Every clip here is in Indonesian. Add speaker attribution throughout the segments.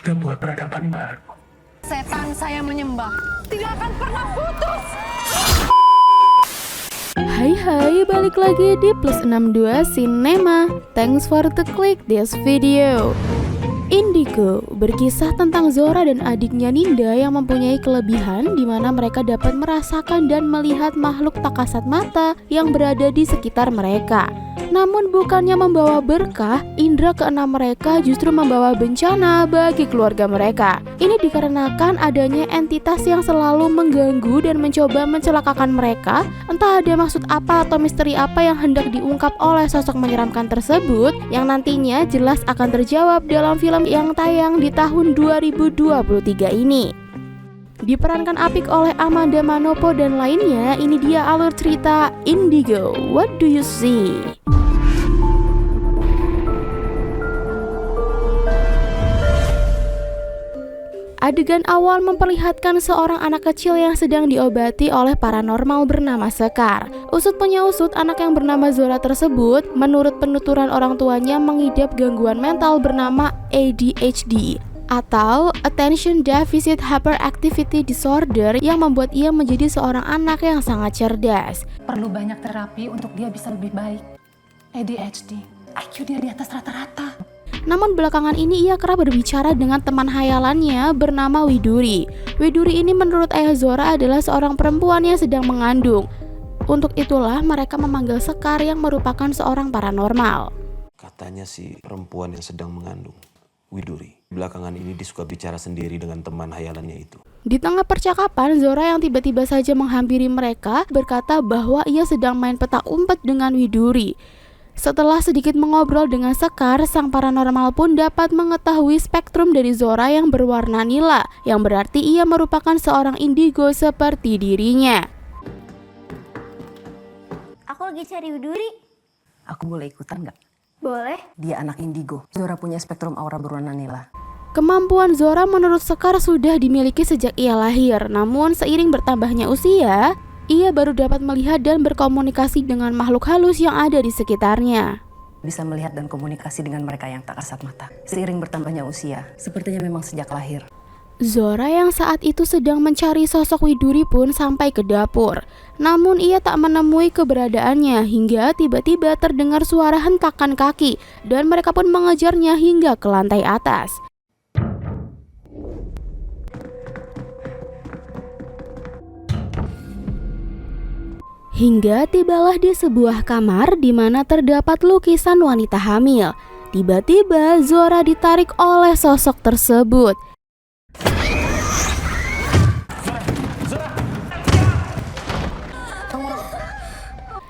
Speaker 1: Kita buat peradaban baru.
Speaker 2: Setan saya menyembah tidak akan pernah putus.
Speaker 3: Hai, balik lagi di Plus62 Cinema. Thanks for the click this video. Indigo berkisah tentang Zora dan adiknya Ninda yang mempunyai kelebihan di mana mereka dapat merasakan dan melihat makhluk tak kasat mata yang berada di sekitar mereka. Namun bukannya membawa berkah, indera keenam mereka justru membawa bencana bagi keluarga mereka. Ini dikarenakan adanya entitas yang selalu mengganggu dan mencoba mencelakakan mereka. Entah ada maksud apa atau misteri apa yang hendak diungkap oleh sosok menyeramkan tersebut, yang nantinya jelas akan terjawab dalam film yang tayang di tahun 2023 ini. Diperankan apik oleh Amanda Manopo dan lainnya, ini dia alur cerita Indigo. What do you see? Adegan awal memperlihatkan seorang anak kecil yang sedang diobati oleh paranormal bernama Sekar. Usut punya usut, anak yang bernama Zora tersebut menurut penuturan orang tuanya mengidap gangguan mental bernama ADHD atau Attention Deficit Hyperactivity Disorder yang membuat ia menjadi seorang anak yang sangat cerdas.
Speaker 2: Perlu banyak terapi untuk dia bisa lebih baik. ADHD, IQ dia di atas rata-rata.
Speaker 3: Namun belakangan ini ia kerap berbicara dengan teman hayalannya bernama Widuri. Widuri ini menurut ayah Zora adalah seorang perempuan yang sedang mengandung. Untuk itulah mereka memanggil Sekar yang merupakan seorang paranormal.
Speaker 4: Katanya si perempuan yang sedang mengandung, Widuri. Belakangan ini dia suka bicara sendiri dengan teman hayalannya itu.
Speaker 3: Di tengah percakapan, Zora yang tiba-tiba saja menghampiri mereka berkata bahwa ia sedang main petak umpet dengan Widuri. Setelah sedikit mengobrol dengan Sekar, sang paranormal pun dapat mengetahui spektrum dari Zora yang berwarna nila, yang berarti ia merupakan seorang indigo seperti dirinya.
Speaker 5: Aku lagi cari Widuri.
Speaker 2: Aku boleh ikutan nggak?
Speaker 5: Boleh?
Speaker 2: Dia anak indigo. Zora punya spektrum aura berwarna nila.
Speaker 3: Kemampuan Zora menurut Sekar sudah dimiliki sejak ia lahir, namun seiring bertambahnya usia, ia baru dapat melihat dan berkomunikasi dengan makhluk halus yang ada di sekitarnya.
Speaker 2: Bisa melihat dan komunikasi dengan mereka yang tak kasat mata. Seiring bertambahnya usia, sepertinya memang sejak lahir.
Speaker 3: Zora yang saat itu sedang mencari sosok Widuri pun sampai ke dapur. Namun ia tak menemui keberadaannya hingga tiba-tiba terdengar suara hentakan kaki dan mereka pun mengejarnya hingga ke lantai atas. Hingga tibalah di sebuah kamar di mana terdapat lukisan wanita hamil. Tiba-tiba Zora ditarik oleh sosok tersebut.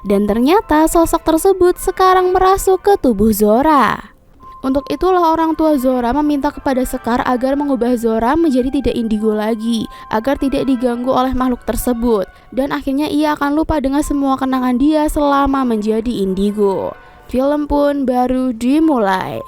Speaker 3: Dan ternyata sosok tersebut sekarang merasuk ke tubuh Zora. Untuk itulah orang tua Zora meminta kepada Sekar agar mengubah Zora menjadi tidak indigo lagi, agar tidak diganggu oleh makhluk tersebut. Dan akhirnya ia akan lupa dengan semua kenangan dia selama menjadi indigo. Film pun baru dimulai.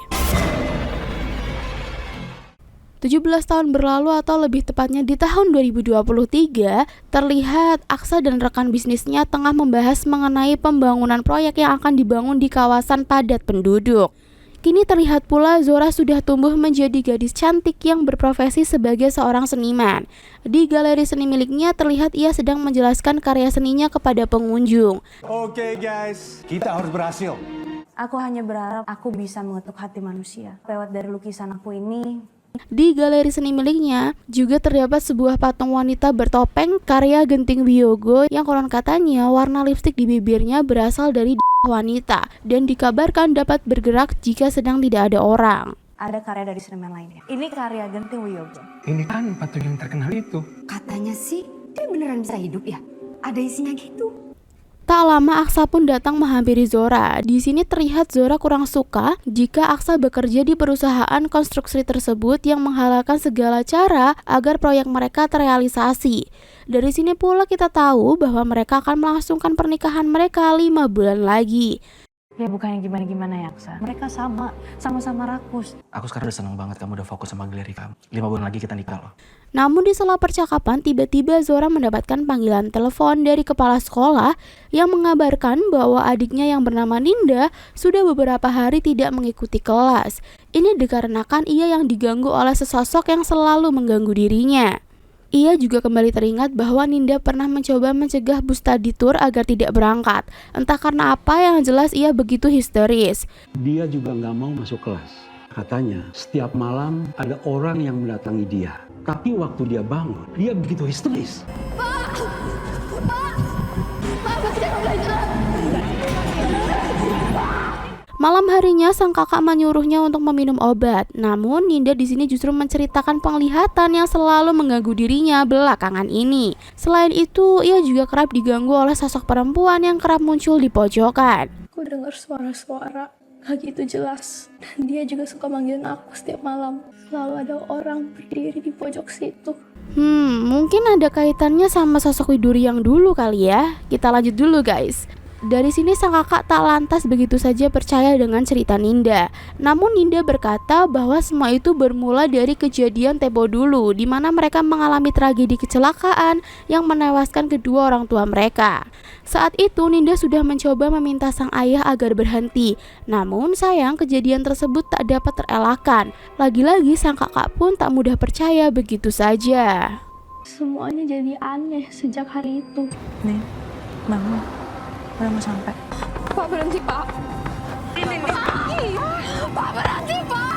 Speaker 3: 17 tahun berlalu atau lebih tepatnya di tahun 2023, terlihat Aksa dan rekan bisnisnya tengah membahas mengenai pembangunan proyek yang akan dibangun di kawasan padat penduduk. Kini terlihat pula Zora sudah tumbuh menjadi gadis cantik yang berprofesi sebagai seorang seniman. Di galeri seni miliknya terlihat ia sedang menjelaskan karya seninya kepada pengunjung.
Speaker 6: Oke guys, kita harus berhasil.
Speaker 5: Aku hanya berharap aku bisa mengetuk hati manusia. Lewat dari lukisan aku ini.
Speaker 3: Di galeri seni miliknya juga terdapat sebuah patung wanita bertopeng karya Genting Wiyogo yang konon katanya warna lipstik di bibirnya berasal dari wanita dan dikabarkan dapat bergerak jika sedang tidak ada orang.
Speaker 5: Ada karya dari seniman lainnya. Ini karya Genting Wiyogo.
Speaker 1: Ini kan patung yang terkenal itu.
Speaker 7: Katanya sih, dia beneran bisa hidup ya? Ada isinya gitu.
Speaker 3: Tak lama Aksa pun datang menghampiri Zora. Di sini terlihat Zora kurang suka jika Aksa bekerja di perusahaan konstruksi tersebut yang menghalalkan segala cara agar proyek mereka terrealisasi. Dari sini pula kita tahu bahwa mereka akan melangsungkan pernikahan mereka 5 bulan lagi.
Speaker 5: Ya bukannya gimana-gimana ya, Aksa. Mereka sama-sama rakus.
Speaker 8: Aku sekarang udah seneng banget kamu udah fokus sama Gleri kamu. 5 bulan lagi kita nikah loh.
Speaker 3: Namun di sela percakapan, tiba-tiba Zora mendapatkan panggilan telepon dari kepala sekolah yang mengabarkan bahwa adiknya yang bernama Ninda sudah beberapa hari tidak mengikuti kelas. Ini dikarenakan ia yang diganggu oleh sesosok yang selalu mengganggu dirinya. Ia juga kembali teringat bahwa Ninda pernah mencoba mencegah bus study tour agar tidak berangkat. Entah karena apa, yang jelas ia begitu histeris.
Speaker 9: Dia juga nggak mau masuk kelas. Katanya setiap malam ada orang yang mendatangi dia. Tapi waktu dia bangun, dia begitu histeris.
Speaker 3: Malam harinya sang kakak menyuruhnya untuk meminum obat. Namun Ninda di sini justru menceritakan penglihatan yang selalu mengganggu dirinya belakangan ini. Selain itu, ia juga kerap diganggu oleh sosok perempuan yang kerap muncul di pojokan.
Speaker 10: Aku dengar suara-suara lagi itu jelas. Dan dia juga suka manggilin aku setiap malam. Selalu ada orang berdiri di pojok situ.
Speaker 3: Mungkin ada kaitannya sama sosok Widuri yang dulu kali ya. Kita lanjut dulu guys. Dari sini sang kakak tak lantas begitu saja percaya dengan cerita Ninda. Namun Ninda berkata bahwa semua itu bermula dari kejadian tempo dulu, di mana mereka mengalami tragedi kecelakaan yang menewaskan kedua orang tua mereka. Saat itu Ninda sudah mencoba meminta sang ayah agar berhenti. Namun sayang kejadian tersebut tak dapat terelakkan. Lagi-lagi sang kakak pun tak mudah percaya begitu saja.
Speaker 10: Semuanya jadi aneh sejak hari itu.
Speaker 5: Nih, bangun. Udah mau sampai.
Speaker 10: Pak, berhenti, Pak. Pak, berhenti, Pak.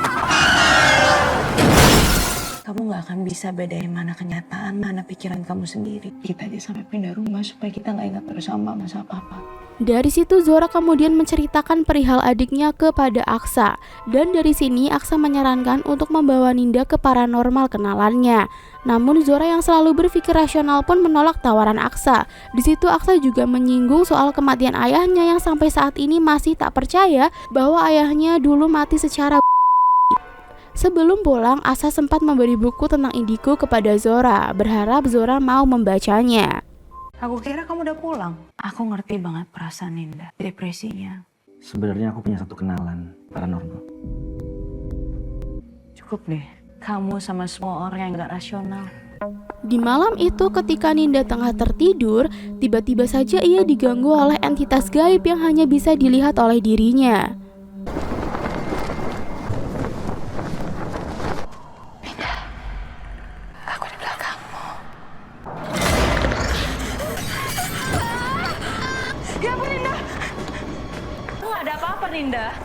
Speaker 5: Kamu gak akan bisa bedain mana kenyataan, mana pikiran kamu sendiri. Kita aja sampai pindah rumah supaya kita gak ingat terus sama mama sama papa.
Speaker 3: Dari situ Zora kemudian menceritakan perihal adiknya kepada Aksa. Dan dari sini Aksa menyarankan untuk membawa Ninda ke paranormal kenalannya. Namun Zora yang selalu berpikir rasional pun menolak tawaran Aksa. Di situ Aksa juga menyinggung soal kematian ayahnya yang sampai saat ini masih tak percaya bahwa ayahnya dulu mati secara Sebelum pulang, Aksa sempat memberi buku tentang indigo kepada Zora, berharap Zora mau membacanya.
Speaker 5: Aku kira kamu udah pulang. Aku ngerti banget perasaan Ninda, depresinya.
Speaker 8: Sebenarnya aku punya satu kenalan paranormal.
Speaker 5: Cukup deh, kamu sama semua orang yang gak rasional.
Speaker 3: Di malam itu ketika Ninda tengah tertidur, tiba-tiba saja ia diganggu oleh entitas gaib yang hanya bisa dilihat oleh dirinya.
Speaker 5: Ninda.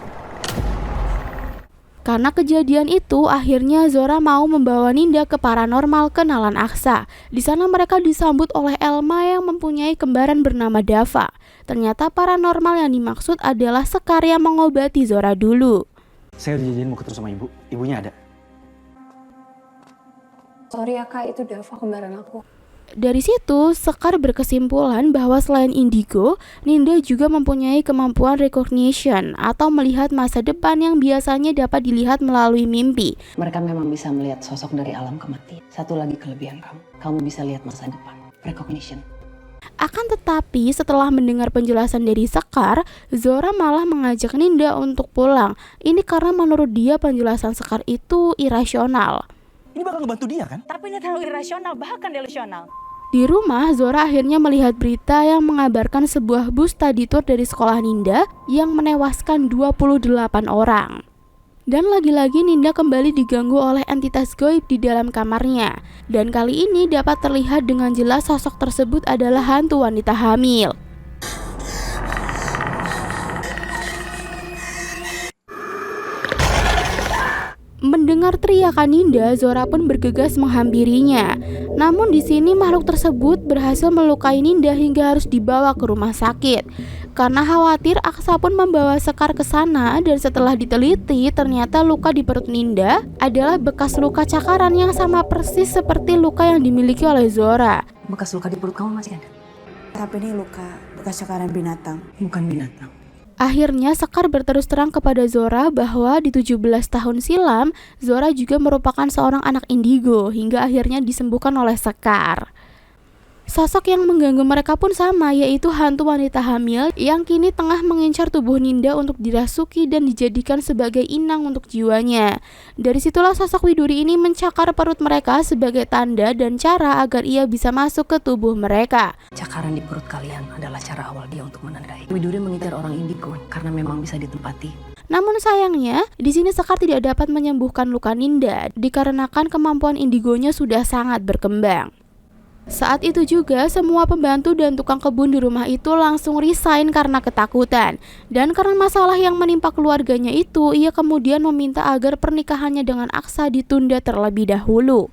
Speaker 3: Karena kejadian itu, akhirnya Zora mau membawa Ninda ke paranormal kenalan Aksa. Di sana mereka disambut oleh Elma yang mempunyai kembaran bernama Dava. Ternyata paranormal yang dimaksud adalah Sekar yang mengobati Zora dulu.
Speaker 8: Saya udah janjian mau ketemu sama ibu. Ibunya ada.
Speaker 10: Sorry ya Kak, itu Dava kembaran aku.
Speaker 3: Dari situ, Sekar berkesimpulan bahwa selain indigo, Ninda juga mempunyai kemampuan recognition atau melihat masa depan yang biasanya dapat dilihat melalui mimpi.
Speaker 2: Mereka memang bisa melihat sosok dari alam kematian. Satu lagi kelebihan kamu bisa lihat masa depan, recognition.
Speaker 3: Akan tetapi setelah mendengar penjelasan dari Sekar, Zora malah mengajak Ninda untuk pulang. Ini karena menurut dia penjelasan Sekar itu irasional.
Speaker 8: Ini bakal ngebantu dia kan?
Speaker 5: Tapi ini terlalu irasional, bahkan delusional.
Speaker 3: Di rumah, Zora akhirnya melihat berita yang mengabarkan sebuah bus study tour dari sekolah Ninda yang menewaskan 28 orang. Dan lagi-lagi Ninda kembali diganggu oleh entitas gaib di dalam kamarnya. Dan kali ini dapat terlihat dengan jelas sosok tersebut adalah hantu wanita hamil. Mendengar teriakan Ninda, Zora pun bergegas menghampirinya. Namun di sini makhluk tersebut berhasil melukai Ninda hingga harus dibawa ke rumah sakit. Karena khawatir, Aksa pun membawa Sekar ke sana dan setelah diteliti, ternyata luka di perut Ninda adalah bekas luka cakaran yang sama persis seperti luka yang dimiliki oleh Zora.
Speaker 2: Bekas luka di perut kamu masih ada?
Speaker 5: Tapi ini luka bekas cakaran binatang.
Speaker 2: Bukan binatang.
Speaker 3: Akhirnya Sekar berterus terang kepada Zora bahwa di 17 tahun silam, Zora juga merupakan seorang anak indigo hingga akhirnya disembuhkan oleh Sekar. Sosok yang mengganggu mereka pun sama, yaitu hantu wanita hamil yang kini tengah mengincar tubuh Ninda untuk dirasuki dan dijadikan sebagai inang untuk jiwanya. Dari situlah sosok Widuri ini mencakar perut mereka sebagai tanda dan cara agar ia bisa masuk ke tubuh mereka.
Speaker 2: Cakaran di perut kalian adalah cara awal dia untuk menandai. Widuri mengincar orang indigo karena memang bisa ditempati.
Speaker 3: Namun sayangnya, di sini Sekar tidak dapat menyembuhkan luka Ninda dikarenakan kemampuan indigonya sudah sangat berkembang. Saat itu juga, semua pembantu dan tukang kebun di rumah itu langsung resign karena ketakutan. Dan karena masalah yang menimpa keluarganya itu, ia kemudian meminta agar pernikahannya dengan Aksa ditunda terlebih dahulu.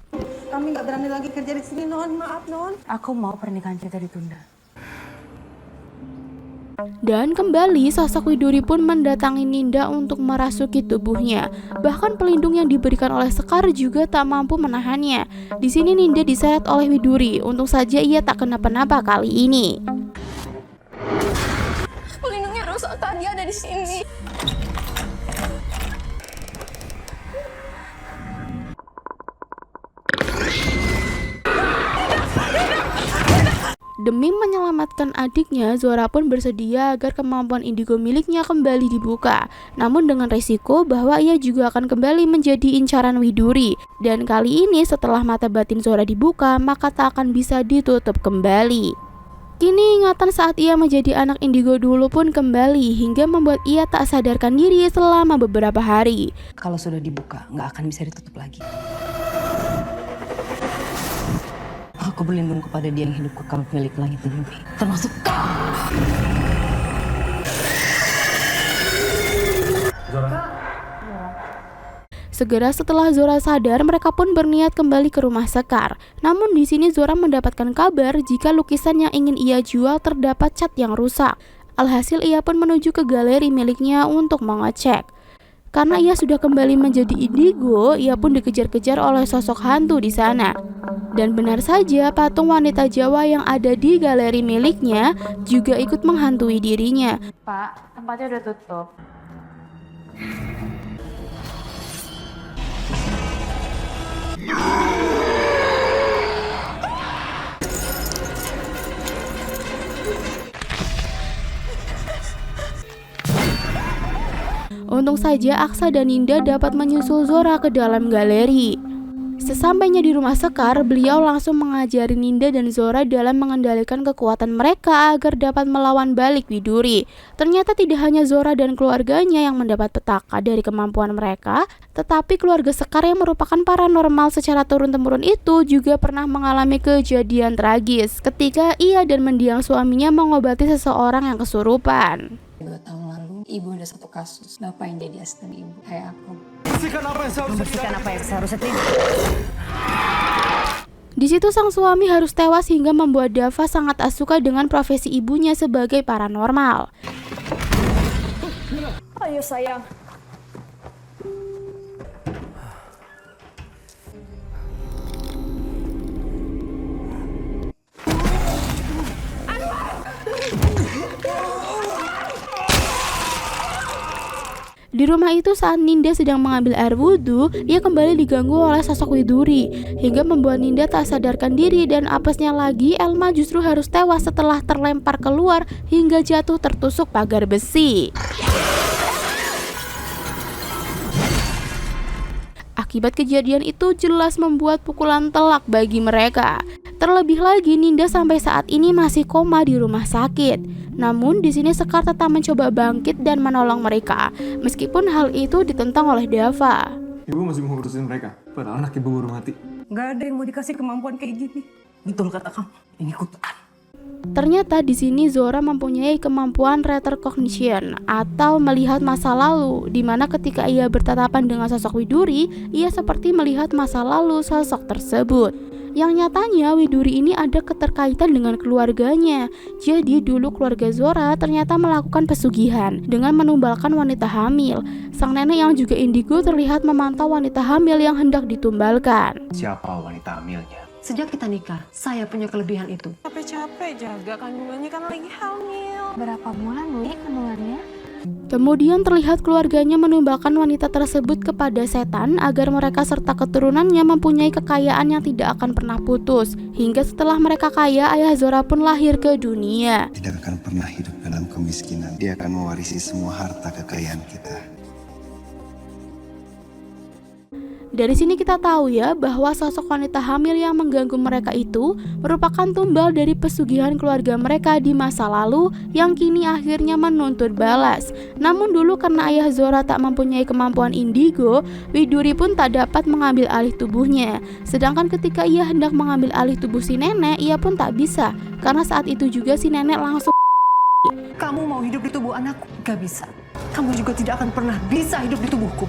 Speaker 5: Kami nggak berani lagi kerja di sini, Non. Maaf, Non.
Speaker 2: Aku mau pernikahan kita ditunda.
Speaker 3: Dan kembali sosok Widuri pun mendatangi Ninda untuk merasuki tubuhnya. Bahkan pelindung yang diberikan oleh Sekar juga tak mampu menahannya. Di sini Ninda diseret oleh Widuri. Untung saja ia tak kenapa-napa kali ini.
Speaker 10: Pelindungnya rusak, tadi ada di sini.
Speaker 3: Demi menyelamatkan adiknya, Zora pun bersedia agar kemampuan indigo miliknya kembali dibuka. Namun dengan resiko bahwa ia juga akan kembali menjadi incaran Widuri. Dan kali ini setelah mata batin Zora dibuka, maka tak akan bisa ditutup kembali. Kini ingatan saat ia menjadi anak indigo dulu pun kembali hingga membuat ia tak sadarkan diri selama beberapa hari.
Speaker 2: Kalau sudah dibuka, nggak akan bisa ditutup lagi. Aku berlindung kepada dia yang hidup kekal milik langit dan bumi, termasuk kau.
Speaker 3: Segera setelah Zora sadar, mereka pun berniat kembali ke rumah Sekar. Namun di sini Zora mendapatkan kabar jika lukisan yang ingin ia jual terdapat cat yang rusak. Alhasil ia pun menuju ke galeri miliknya untuk mengecek. Karena ia sudah kembali menjadi indigo, ia pun dikejar-kejar oleh sosok hantu di sana. Dan benar saja, patung wanita Jawa yang ada di galeri miliknya juga ikut menghantui dirinya.
Speaker 10: Pak, tempatnya udah tutup.
Speaker 3: Untung saja Aksa dan Ninda dapat menyusul Zora ke dalam galeri. Sesampainya di rumah Sekar, beliau langsung mengajari Ninda dan Zora dalam mengendalikan kekuatan mereka agar dapat melawan balik Widuri. Ternyata tidak hanya Zora dan keluarganya yang mendapat petaka dari kemampuan mereka, tetapi keluarga Sekar yang merupakan paranormal secara turun-temurun itu juga pernah mengalami kejadian tragis ketika ia dan mendiang suaminya mengobati seseorang yang kesurupan.
Speaker 5: 2 tahun lalu, ibu ada satu kasus. Bapak yang jadi asisten ibu, kayak aku.
Speaker 7: Membersihkan apa yang seharusnya terjadi.
Speaker 3: Di situ sang suami harus tewas hingga membuat Dava sangat tak suka dengan profesi ibunya sebagai paranormal.
Speaker 10: Ayo sayang.
Speaker 3: Di rumah itu saat Ninda sedang mengambil air wudhu, ia kembali diganggu oleh sosok Widuri, hingga membuat Ninda tak sadarkan diri dan apesnya lagi Elma justru harus tewas setelah terlempar keluar hingga jatuh tertusuk pagar besi. Akibat kejadian itu jelas membuat pukulan telak bagi mereka. Terlebih lagi Ninda sampai saat ini masih koma di rumah sakit. Namun di sini Sekar tetap mencoba bangkit dan menolong mereka, meskipun hal itu ditentang oleh Dava.
Speaker 1: Ibu masih mau ngurusin mereka, padahal anak ibu baru mati.
Speaker 7: Nggak ada yang mau dikasih kemampuan kayak gini.
Speaker 2: Betul kata kamu, ini kutukan.
Speaker 3: Ternyata di sini Zora mempunyai kemampuan retrocognition atau melihat masa lalu, di mana ketika ia bertatapan dengan sosok Widuri, ia seperti melihat masa lalu sosok tersebut. Yang nyatanya Widuri ini ada keterkaitan dengan keluarganya. Jadi dulu keluarga Zora ternyata melakukan pesugihan dengan menumbalkan wanita hamil. Sang nenek yang juga indigo terlihat memantau wanita hamil yang hendak ditumbalkan.
Speaker 8: Siapa wanita hamilnya?
Speaker 7: Sejak kita nikah, saya punya kelebihan itu.
Speaker 5: Capek-capek jaga kandungannya kan lagi hamil.
Speaker 10: Berapa bulan Wi kandungannya?
Speaker 3: Kemudian terlihat keluarganya menumbalkan wanita tersebut kepada setan agar mereka serta keturunannya mempunyai kekayaan yang tidak akan pernah putus. Hingga setelah mereka kaya, ayah Zora pun lahir ke dunia.
Speaker 11: Tidak akan pernah hidup dalam kemiskinan. Dia akan mewarisi semua harta kekayaan kita.
Speaker 3: Dari sini kita tahu ya bahwa sosok wanita hamil yang mengganggu mereka itu merupakan tumbal dari pesugihan keluarga mereka di masa lalu yang kini akhirnya menuntut balas. Namun dulu karena ayah Zora tak mempunyai kemampuan indigo, Widuri pun tak dapat mengambil alih tubuhnya. Sedangkan ketika ia hendak mengambil alih tubuh si nenek, ia pun tak bisa karena saat itu juga si nenek langsung.
Speaker 7: Kamu mau hidup di tubuh anakku? Gak bisa. Kamu juga tidak akan pernah bisa hidup di tubuhku.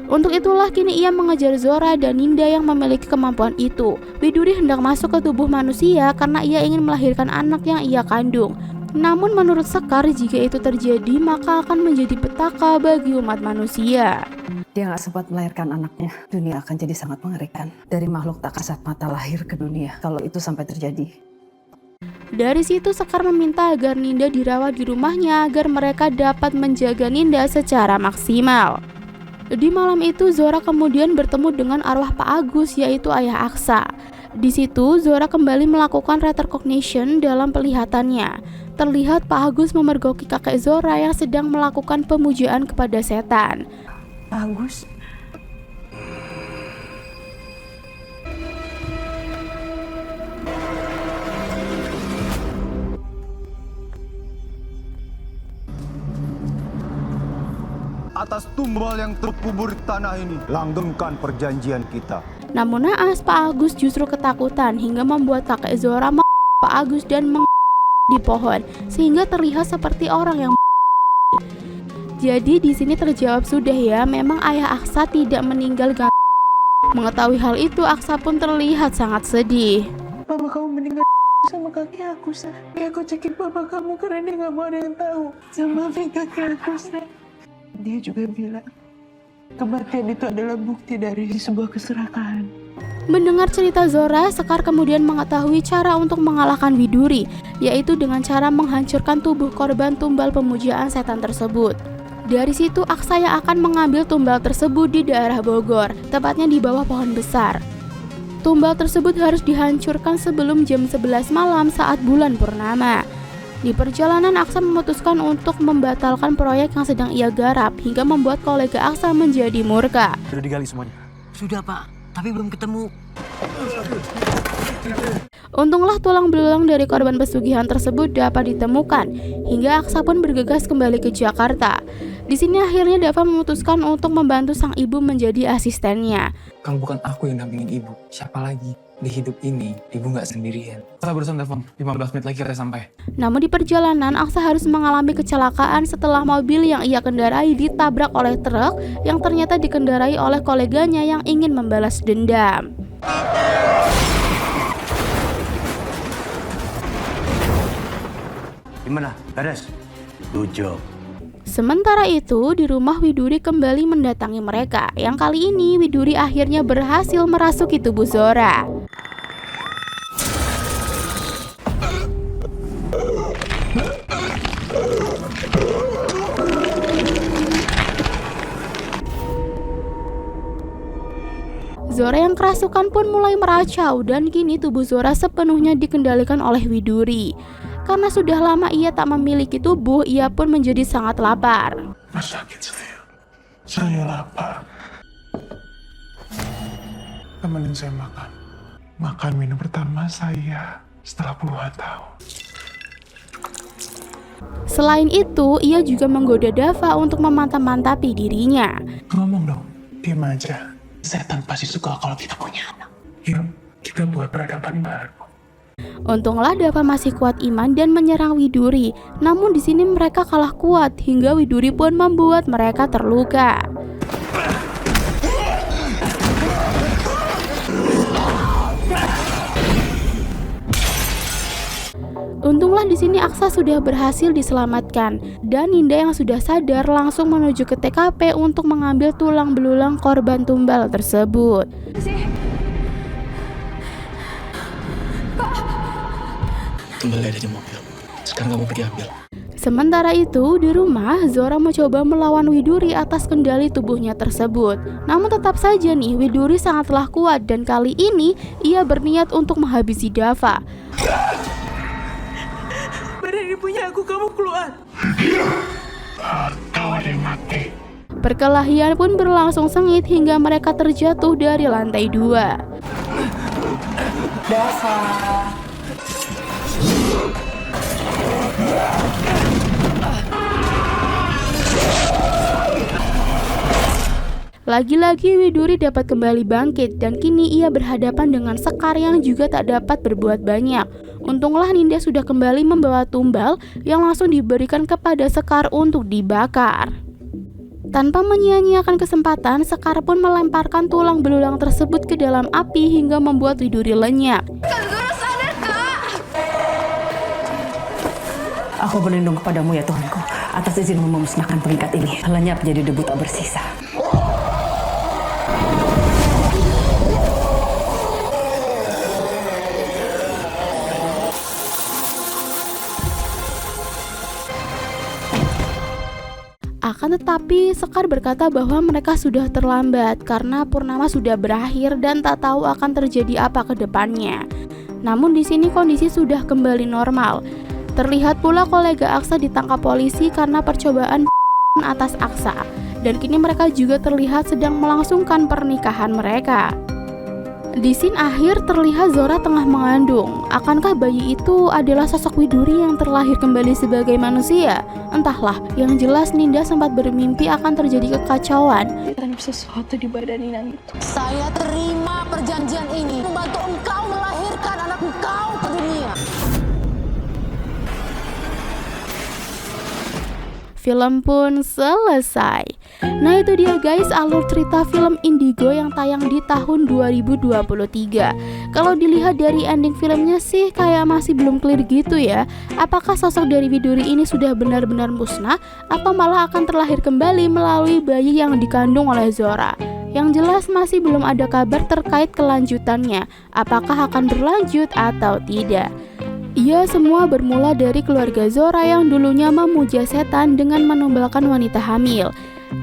Speaker 3: Untuk itulah kini ia mengejar Zora dan Ninda yang memiliki kemampuan itu. Widuri hendak masuk ke tubuh manusia karena ia ingin melahirkan anak yang ia kandung. Namun menurut Sekar, jika itu terjadi maka akan menjadi petaka bagi umat manusia.
Speaker 2: Dia gak sempat melahirkan anaknya. Dunia akan jadi sangat mengerikan. Dari makhluk tak kasat mata lahir ke dunia. Kalau itu sampai terjadi.
Speaker 3: Dari situ Sekar meminta agar Ninda dirawat di rumahnya agar mereka dapat menjaga Ninda secara maksimal. Di malam itu Zora kemudian bertemu dengan arwah Pak Agus yaitu ayah Aksa. Di situ Zora kembali melakukan retrocognition dalam penglihatannya. Terlihat Pak Agus memergoki kakek Zora yang sedang melakukan pemujaan kepada setan.
Speaker 5: Pak Agus,
Speaker 6: Atas tumbal yang terkubur di tanah ini, langgengkan perjanjian kita.
Speaker 3: Namun naas Pak Agus justru ketakutan hingga membuat kakek Zora Pak Agus dan di pohon sehingga terlihat seperti orang yang. Jadi di sini terjawab sudah ya, memang ayah Aksa tidak meninggal. Mengetahui hal itu Aksa pun terlihat sangat sedih.
Speaker 5: Papa kamu meninggal sama kakek aku, Sa. Aku cekin papa kamu karena dia gak mau ada yang tahu. Sama kakek aku, Sa. Dia juga bilang kematian itu adalah bukti dari sebuah keserakahan.
Speaker 3: Mendengar cerita Zora, Sekar kemudian mengetahui cara untuk mengalahkan Widuri, yaitu dengan cara menghancurkan tubuh korban tumbal pemujaan setan tersebut. Dari situ Aksa yang akan mengambil tumbal tersebut di daerah Bogor, tepatnya di bawah pohon besar. Tumbal tersebut harus dihancurkan sebelum jam 11 malam saat bulan purnama. Di perjalanan Aksa memutuskan untuk membatalkan proyek yang sedang ia garap hingga membuat kolega Aksa menjadi murka.
Speaker 8: Sudah digali semuanya?
Speaker 12: Sudah Pak, tapi belum ketemu.
Speaker 3: Untunglah tulang belulang dari korban pesugihan tersebut dapat ditemukan hingga Aksa pun bergegas kembali ke Jakarta. Di sini akhirnya Dava memutuskan untuk membantu sang ibu menjadi asistennya.
Speaker 1: Kalau bukan aku yang dampingin ibu, siapa lagi? Di hidup ini, ibu nggak sendirian. Kita barusan telepon, 15 menit lagi kita sampai.
Speaker 3: Namun di perjalanan, Aksa harus mengalami kecelakaan setelah mobil yang ia kendarai ditabrak oleh truk yang ternyata dikendarai oleh koleganya yang ingin membalas dendam.
Speaker 9: Gimana? Beres? Good job.
Speaker 3: Sementara itu, di rumah Widuri kembali mendatangi mereka. Yang kali ini, Widuri akhirnya berhasil merasuki tubuh Zora. Zora yang kerasukan pun mulai meracau dan kini tubuh Zora sepenuhnya dikendalikan oleh Widuri. Karena sudah lama ia tak memiliki tubuh, ia pun menjadi sangat lapar.
Speaker 13: Sakit saya lapar. Temenin saya makan. Makan minum pertama saya setelah puluhan tahun.
Speaker 3: Selain itu, ia juga menggoda Dava untuk memantap-mantapi dirinya.
Speaker 13: Ngomong dong, diam aja. Setan pasti suka kalau kita punya anak. Yuk, kita buat peradaban baru.
Speaker 3: Untunglah Dava masih kuat iman dan menyerang Widuri. Namun di sini mereka kalah kuat hingga Widuri pun membuat mereka terluka. Untunglah di sini Aksa sudah berhasil diselamatkan dan Ninda yang sudah sadar langsung menuju ke TKP untuk mengambil tulang belulang korban tumbal tersebut.
Speaker 8: Kembali ada di mobil. Sekarang kamu pergi ambil.
Speaker 3: Sementara itu, di rumah, Zora mencoba melawan Widuri atas kendali tubuhnya tersebut. Namun tetap saja nih, Widuri sangatlah kuat dan kali ini ia berniat untuk menghabisi Dava.
Speaker 5: Berani punya aku, kamu keluar.
Speaker 13: Atau ada yang mati.
Speaker 3: Perkelahian pun berlangsung sengit hingga mereka terjatuh dari lantai 2.
Speaker 2: Dava.
Speaker 3: Lagi-lagi Widuri dapat kembali bangkit dan kini ia berhadapan dengan Sekar yang juga tak dapat berbuat banyak. Untunglah Ninda sudah kembali membawa tumbal yang langsung diberikan kepada Sekar untuk dibakar. Tanpa menyia-nyiakan kesempatan, Sekar pun melemparkan tulang belulang tersebut ke dalam api hingga membuat Widuri lenyap.
Speaker 2: Aku berlindung kepadamu ya Tuhanku, atas izinmu memusnahkan pengikat ini. Lenyap jadi debu tak bersisa.
Speaker 3: Akan tetapi, Sekar berkata bahwa mereka sudah terlambat karena purnama sudah berakhir dan tak tahu akan terjadi apa ke depannya. Namun di sini kondisi sudah kembali normal. Terlihat pula kolega Aksa ditangkap polisi karena percobaan atas Aksa. Dan kini mereka juga terlihat sedang melangsungkan pernikahan mereka. Di scene akhir terlihat Zora tengah mengandung. Akankah bayi itu adalah sosok Widuri yang terlahir kembali sebagai manusia? Entahlah, yang jelas Ninda sempat bermimpi akan terjadi kekacauan.
Speaker 10: Tanam sesuatu di badan Inang itu.
Speaker 12: Saya terima perjanjian ini, membantu engkau melahirkan anak engkau ke dunia.
Speaker 3: Film pun selesai. Nah itu dia guys alur cerita film Indigo yang tayang di tahun 2023. Kalau dilihat dari ending filmnya sih kayak masih belum clear gitu ya. Apakah sosok dari Widuri ini sudah benar-benar musnah atau malah akan terlahir kembali melalui bayi yang dikandung oleh Zora? Yang jelas masih belum ada kabar terkait kelanjutannya. Apakah akan berlanjut atau tidak? Ia semua bermula dari keluarga Zora yang dulunya memuja setan dengan menumbalkan wanita hamil.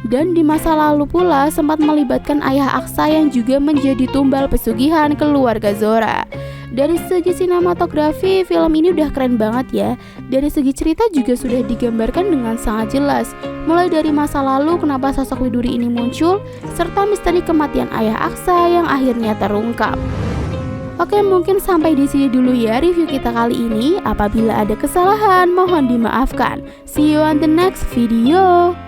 Speaker 3: Dan di masa lalu pula sempat melibatkan ayah Aksa yang juga menjadi tumbal pesugihan keluarga Zora. Dari segi sinematografi, film ini udah keren banget ya. Dari segi cerita juga sudah digambarkan dengan sangat jelas. Mulai dari masa lalu kenapa sosok Widuri ini muncul, serta misteri kematian ayah Aksa yang akhirnya terungkap. Oke, mungkin sampai di sini dulu ya review kita kali ini. Apabila ada kesalahan, mohon dimaafkan. See you on the next video.